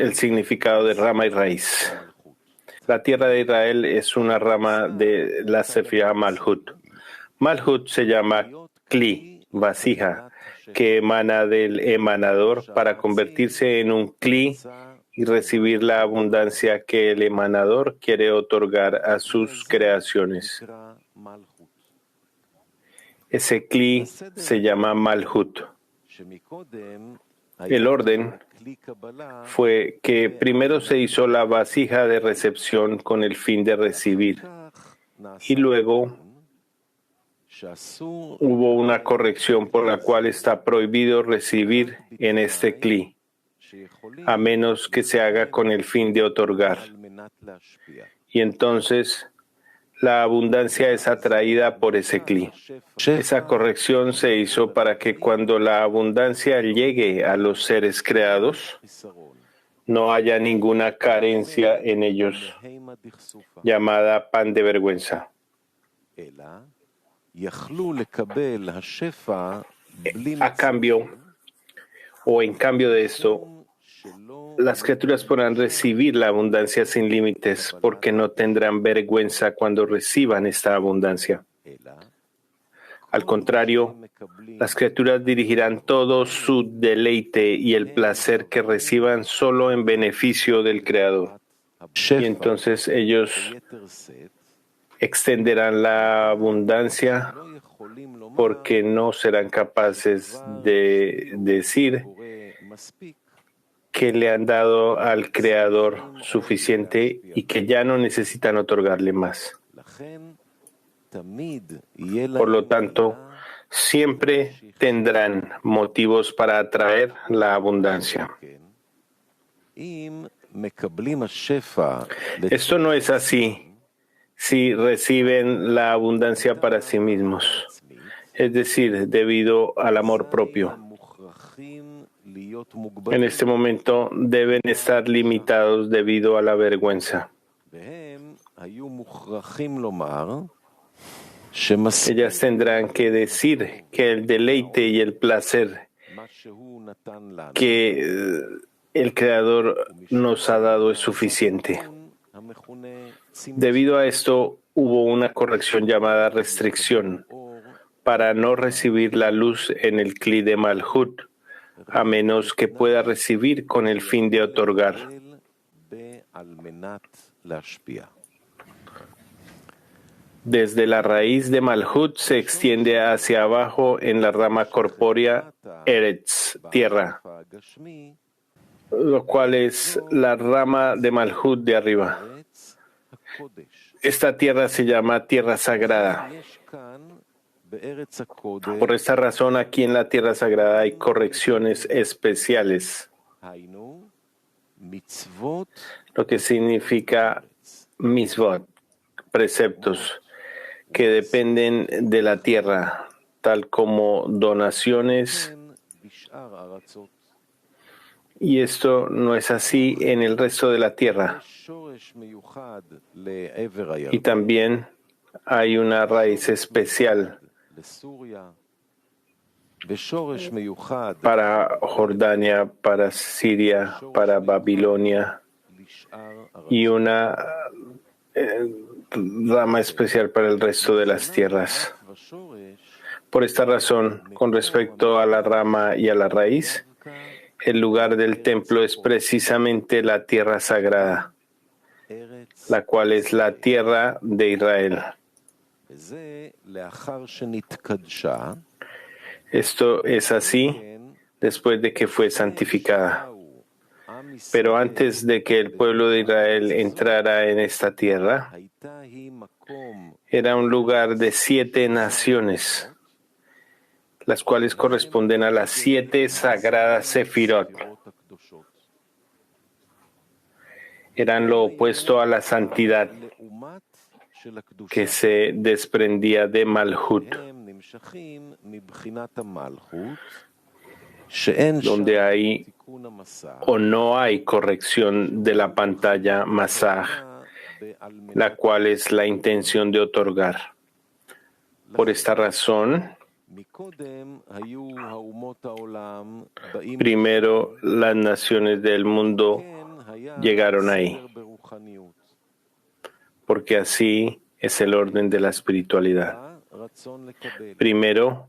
el significado de rama y raíz. La tierra de Israel es una rama de la Sefirá Malhut. Malhut se llama Kli, vasija, que emana del emanador para convertirse en un Kli y recibir la abundancia que el emanador quiere otorgar a sus creaciones. Ese Kli se llama Malhut. El orden fue que primero se hizo la vasija de recepción con el fin de recibir y luego hubo una corrección por la cual está prohibido recibir en este Kli, a menos que se haga con el fin de otorgar. Y entonces la abundancia es atraída por ese Kli. Esa corrección se hizo para que cuando la abundancia llegue a los seres creados, no haya ninguna carencia en ellos, llamada pan de vergüenza. A cambio, o en cambio de esto, las criaturas podrán recibir la abundancia sin límites porque no tendrán vergüenza cuando reciban esta abundancia. Al contrario, las criaturas dirigirán todo su deleite y el placer que reciban solo en beneficio del Creador. Y entonces ellos extenderán la abundancia porque no serán capaces de decir que le han dado al Creador suficiente y que ya no necesitan otorgarle más. Por lo tanto, siempre tendrán motivos para atraer la abundancia. Esto no es así si reciben la abundancia para sí mismos, es decir, debido al amor propio. En este momento deben estar limitados debido a la vergüenza. Ellas tendrán que decir que el deleite y el placer que el Creador nos ha dado es suficiente. Debido a esto, hubo una corrección llamada restricción para no recibir la luz en el Kli de Malhut, a menos que pueda recibir con el fin de otorgar. Desde la raíz de Malhut se extiende hacia abajo en la rama corpórea Eretz, tierra, lo cual es la rama de Malhut de arriba. Esta tierra se llama tierra sagrada. Por esta razón, aquí en la tierra sagrada hay correcciones especiales, lo que significa mitzvot, preceptos que dependen de la tierra, tal como donaciones, y esto no es así en el resto de la tierra. Y también hay una raíz especial para Jordania, para Siria, para Babilonia, y una rama especial para el resto de las tierras. Por esta razón, con respecto a la rama y a la raíz, el lugar del templo es precisamente la tierra sagrada, la cual es la tierra de Israel. Esto es así después de que fue santificada. Pero antes de que el pueblo de Israel entrara en esta tierra, era un lugar de 7 naciones, las cuales corresponden a las 7 sagradas Sefirot. Eran lo opuesto a la santidad que se desprendía de Malhut, donde hay o no hay corrección de la pantalla Masaj, la cual es la intención de otorgar. Por esta razón, primero las naciones del mundo llegaron ahí, porque así es el orden de la espiritualidad. Primero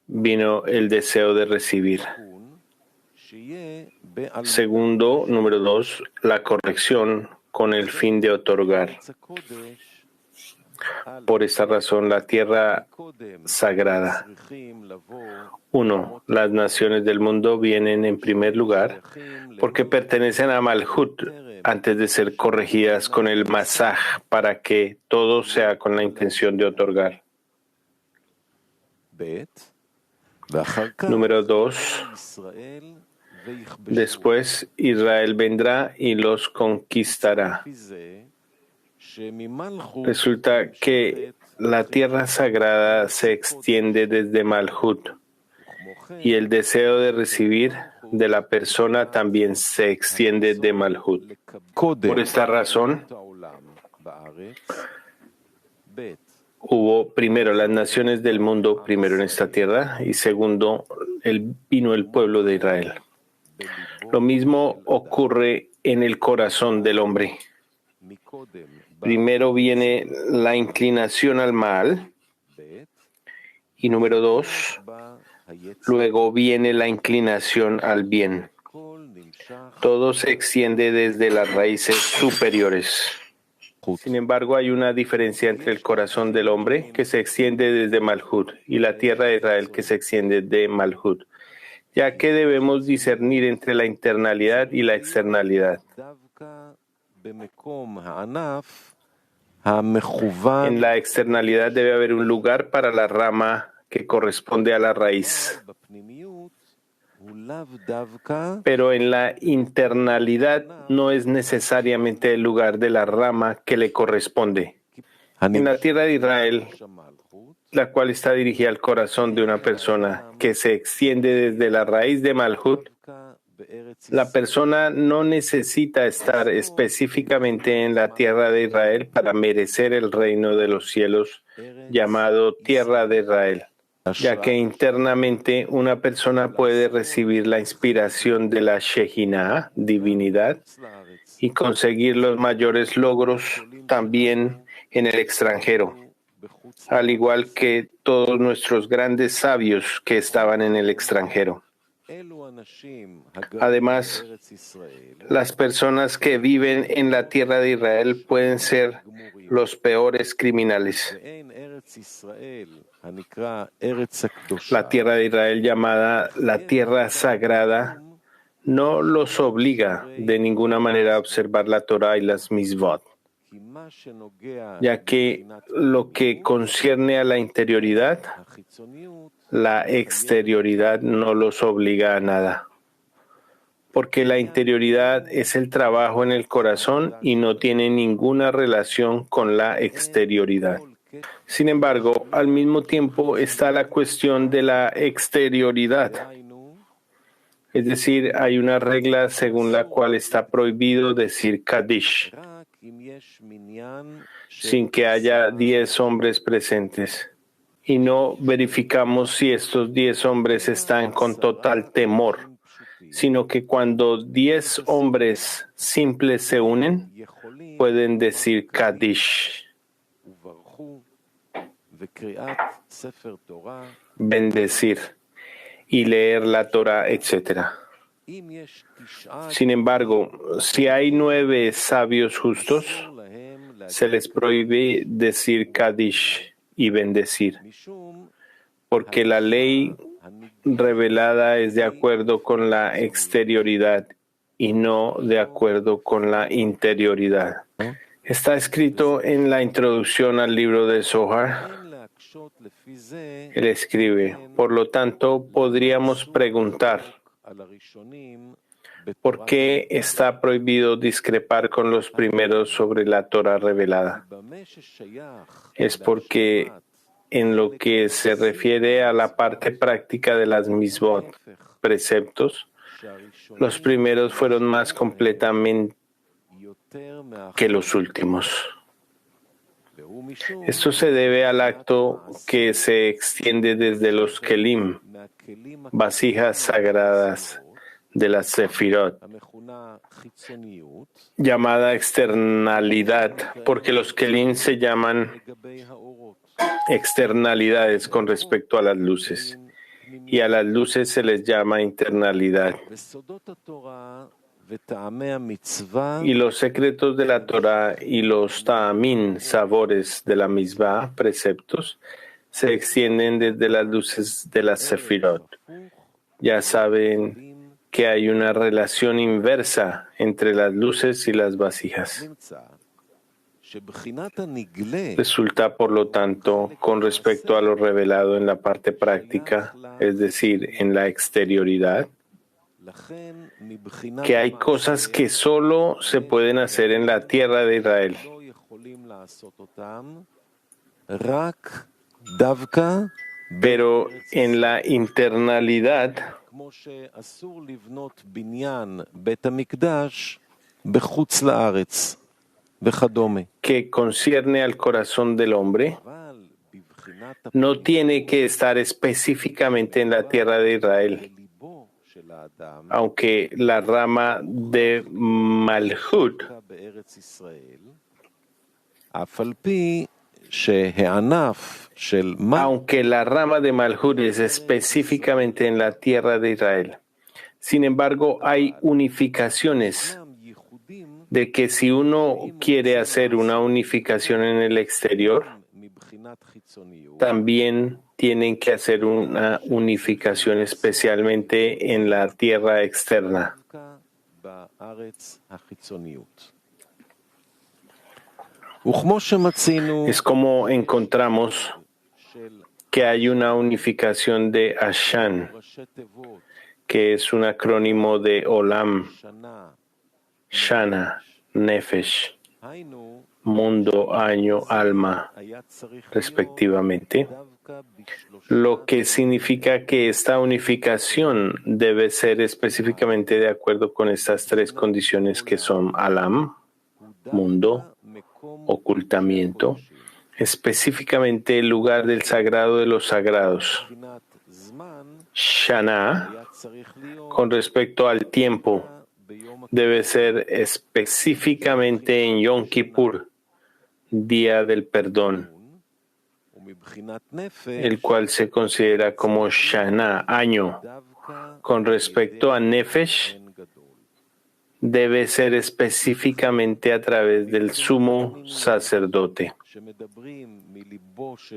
vino el deseo de recibir. Segundo, número 2, la corrección con el fin de otorgar. Por esta razón, la tierra sagrada. 1. Las naciones del mundo vienen en primer lugar porque pertenecen a Malhut antes de ser corregidas con el Masaj para que todo sea con la intención de otorgar. Número 2. Después Israel vendrá y los conquistará. Resulta que la tierra sagrada se extiende desde Malhut y el deseo de recibir de la persona también se extiende de Malhut. Por esta razón, hubo primero las naciones del mundo, primero en esta tierra, y segundo vino el pueblo de Israel. Lo mismo ocurre en el corazón del hombre. Primero viene la inclinación al mal y número 2, luego viene la inclinación al bien. Todo se extiende desde las raíces superiores. Sin embargo, hay una diferencia entre el corazón del hombre que se extiende desde Malhut y la tierra de Israel que se extiende de Malhut, ya que debemos discernir entre la internalidad y la externalidad. En la externalidad debe haber un lugar para la rama que corresponde a la raíz. Pero en la internalidad no es necesariamente el lugar de la rama que le corresponde. En la tierra de Israel, la cual está dirigida al corazón de una persona que se extiende desde la raíz de Malhut, la persona no necesita estar específicamente en la tierra de Israel para merecer el reino de los cielos llamado tierra de Israel, ya que internamente una persona puede recibir la inspiración de la Shejinah, divinidad, y conseguir los mayores logros también en el extranjero, al igual que todos nuestros grandes sabios que estaban en el extranjero. Además, las personas que viven en la tierra de Israel pueden ser los peores criminales. La tierra de Israel, llamada la tierra sagrada, no los obliga de ninguna manera a observar la Torah y las Mizvot, ya que lo que concierne a la interioridad, la exterioridad no los obliga a nada, porque la interioridad es el trabajo en el corazón y no tiene ninguna relación con la exterioridad. Sin embargo, al mismo tiempo está la cuestión de la exterioridad. Es decir, hay una regla según la cual está prohibido decir Kaddish sin que haya 10 hombres presentes. Y no verificamos si estos 10 hombres están con total temor, sino que cuando 10 hombres simples se unen, pueden decir Kaddish, bendecir y leer la Torah, etc. Sin embargo, si hay 9 sabios justos, se les prohíbe decir Kaddish y bendecir, porque la ley revelada es de acuerdo con la exterioridad y no de acuerdo con la interioridad. Está escrito en la introducción al libro de Zohar. Él escribe, por lo tanto, podríamos preguntar, ¿por qué está prohibido discrepar con los primeros sobre la Torah revelada? Es porque en lo que se refiere a la parte práctica de las Mizvot, preceptos, los primeros fueron más completamente que los últimos. Esto se debe al acto que se extiende desde los kelim, vasijas sagradas, de la Sefirot, llamada externalidad, porque los Kelim se llaman externalidades con respecto a las luces, y a las luces se les llama internalidad. Y los secretos de la Torah y los ta'amín, sabores de la misbah, preceptos, se extienden desde las luces de la Sefirot. Ya saben que hay una relación inversa entre las luces y las vasijas. Resulta, por lo tanto, con respecto a lo revelado en la parte práctica, es decir, en la exterioridad, que hay cosas que solo se pueden hacer en la tierra de Israel. Pero en la internalidad, que concierne al corazón del hombre, no tiene que estar específicamente en la tierra de Israel, aunque la rama de Malhut, es específicamente en la tierra de Israel. Sin embargo, hay unificaciones de que si uno quiere hacer una unificación en el exterior, también tienen que hacer una unificación especialmente en la tierra externa. Es como encontramos que hay una unificación de Ashan, que es un acrónimo de Olam, Shana, Nefesh, mundo, año, alma, respectivamente, lo que significa que esta unificación debe ser específicamente de acuerdo con estas tres condiciones que son Alam, mundo, ocultamiento, específicamente el lugar del sagrado de los sagrados. Shana, con respecto al tiempo, debe ser específicamente en Yom Kippur, día del perdón, el cual se considera como Shana, año. Con respecto a Nefesh, debe ser específicamente a través del sumo sacerdote.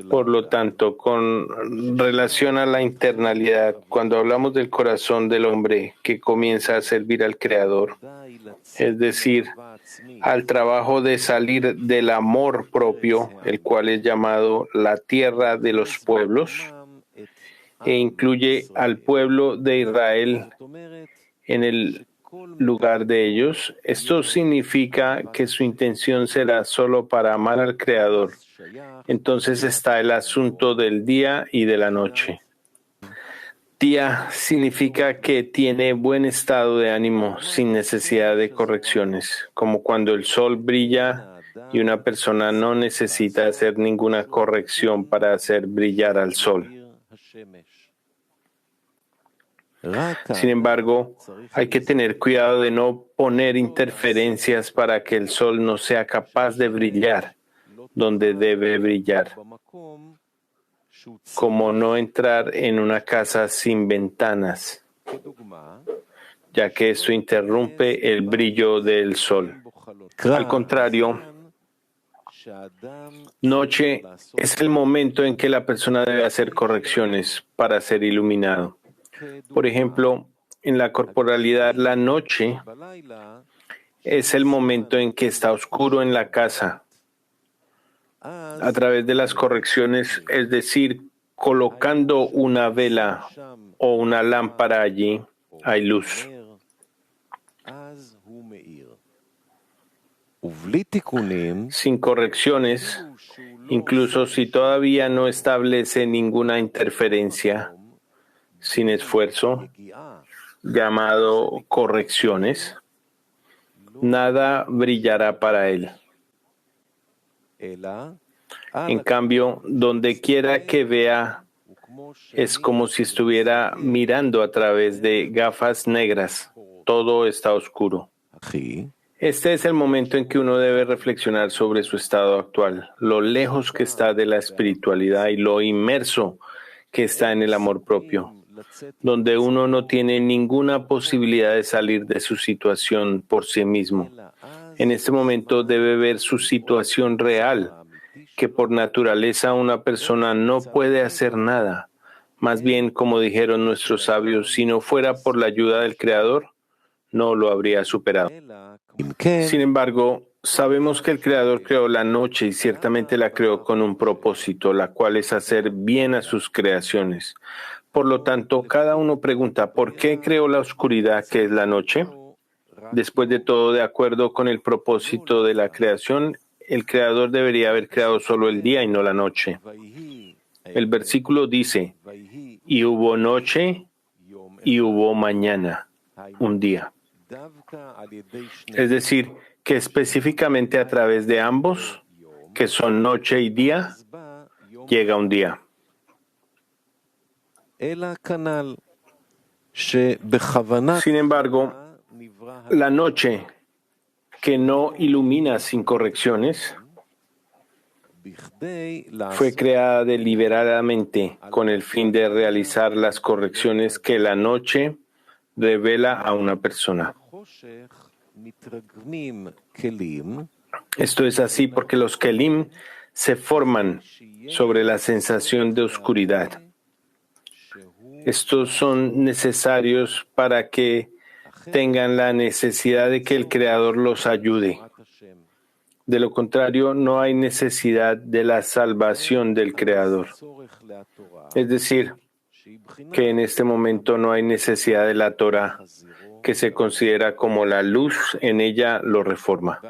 Por lo tanto, con relación a la internalidad, cuando hablamos del corazón del hombre que comienza a servir al Creador, es decir, al trabajo de salir del amor propio, el cual es llamado la tierra de los pueblos, e incluye al pueblo de Israel en el lugar de ellos, esto significa que su intención será solo para amar al Creador. Entonces está el asunto del día y de la noche. Día significa que tiene buen estado de ánimo sin necesidad de correcciones, como cuando el sol brilla y una persona no necesita hacer ninguna corrección para hacer brillar al sol. Sin embargo, hay que tener cuidado de no poner interferencias para que el sol no sea capaz de brillar donde debe brillar, como no entrar en una casa sin ventanas, ya que eso interrumpe el brillo del sol. Al contrario, noche es el momento en que la persona debe hacer correcciones para ser iluminado. Por ejemplo, en la corporalidad, la noche es el momento en que está oscuro en la casa. A través de las correcciones, es decir, colocando una vela o una lámpara allí, hay luz. Sin correcciones, incluso si todavía no establece ninguna interferencia, sin esfuerzo, llamado correcciones, nada brillará para él. En cambio, donde quiera que vea Es como si estuviera mirando a través de gafas negras. Todo está oscuro. Este es el momento en que uno debe reflexionar sobre su estado actual, lo lejos que está de la espiritualidad y lo inmerso que está en el amor propio, donde uno no tiene ninguna posibilidad de salir de su situación por sí mismo. En este momento debe ver su situación real, que por naturaleza una persona no puede hacer nada. Más bien, como dijeron nuestros sabios, si no fuera por la ayuda del Creador, no lo habría superado. Sin embargo, sabemos que el Creador creó la noche y ciertamente la creó con un propósito, la cual es hacer bien a sus creaciones. Por lo tanto, cada uno pregunta, ¿por qué creó la oscuridad que es la noche? Después de todo, de acuerdo con el propósito de la creación, el Creador debería haber creado solo el día y no la noche. El versículo dice, y hubo noche y hubo mañana, un día. Es decir, que específicamente a través de ambos, que son noche y día, llega un día. Sin embargo, la noche que no ilumina sin correcciones fue creada deliberadamente con el fin de realizar las correcciones que la noche revela a una persona. Esto es así porque los kelim se forman sobre la sensación de oscuridad. Estos son necesarios para que tengan la necesidad de que el Creador los ayude. De lo contrario, no hay necesidad de la salvación del Creador. Es decir, que en este momento no hay necesidad de la Torah, que se considera como la luz, en ella lo reforma.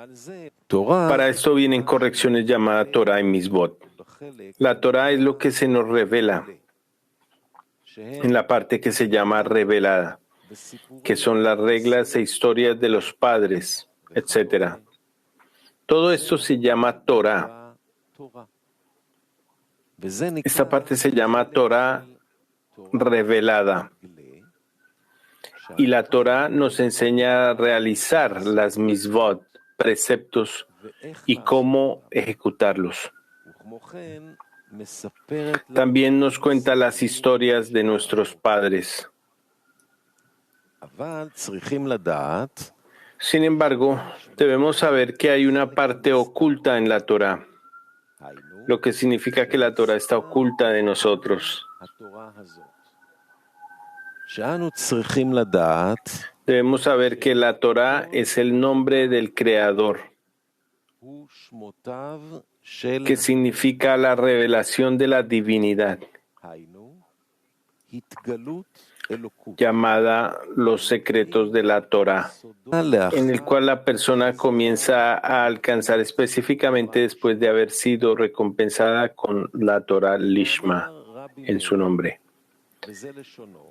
Para esto vienen correcciones llamadas Torah y Misbot. La Torah es lo que se nos revela en la parte que se llama revelada, que son las reglas e historias de los padres, etc. Todo esto se llama Torah. Esta parte se llama Torah revelada. Y la Torah nos enseña a realizar las misvot, preceptos, y cómo ejecutarlos. También nos cuenta las historias de nuestros padres. Sin embargo, debemos saber que hay una parte oculta en la Torah, lo que significa que la Torah está oculta de nosotros. Debemos saber que la Torah es el nombre del Creador, que significa la revelación de la divinidad, llamada los secretos de la Torah, en el cual la persona comienza a alcanzar específicamente después de haber sido recompensada con la Torah Lishma en su nombre.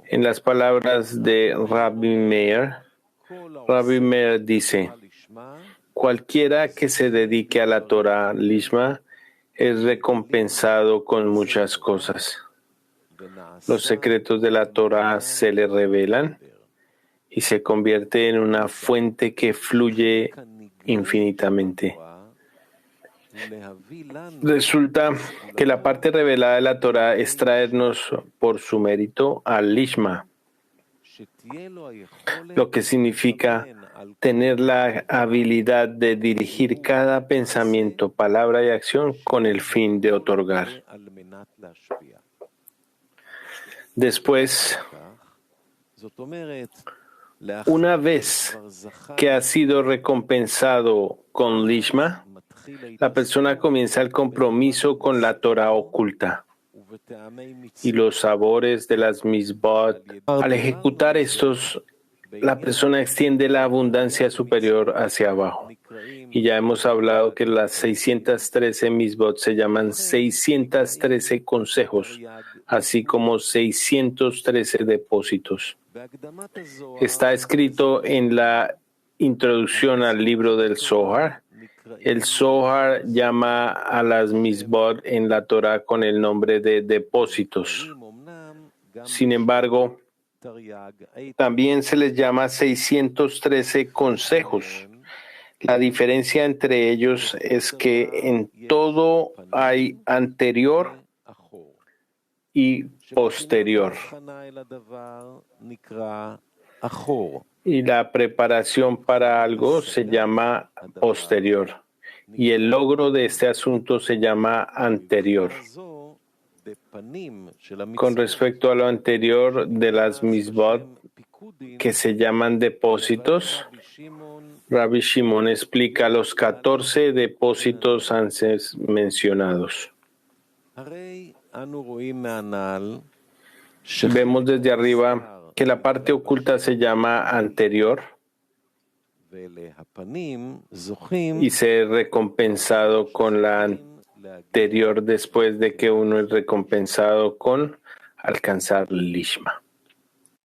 En las palabras de Rabbi Meir dice, cualquiera que se dedique a la Torah Lishma es recompensado con muchas cosas. Los secretos de la Torah se le revelan y se convierte en una fuente que fluye infinitamente. Resulta que la parte revelada de la Torah es traernos por su mérito al Lishma, lo que significa tener la habilidad de dirigir cada pensamiento, palabra y acción con el fin de otorgar. Después, una vez que ha sido recompensado con Lishma, la persona comienza el compromiso con la Torah oculta y los sabores de las misbot. Al ejecutar estos, la persona extiende la abundancia superior hacia abajo. Y ya hemos hablado que las 613 misbot se llaman 613 consejos, así como 613 depósitos. Está escrito en la introducción al libro del Zohar. El Zohar llama a las misbot en la Torah con el nombre de depósitos. Sin embargo, también se les llama 613 consejos. La diferencia entre ellos es que en todo hay anterior y posterior. Y la preparación para algo se llama posterior. Y el logro de este asunto se llama anterior. Con respecto a lo anterior de las misbot, que se llaman depósitos, Rabbi Shimon explica los 14 depósitos antes mencionados. Vemos desde arriba que la parte oculta se llama anterior y ser recompensado con la anterior después de que uno es recompensado con alcanzar Lishma.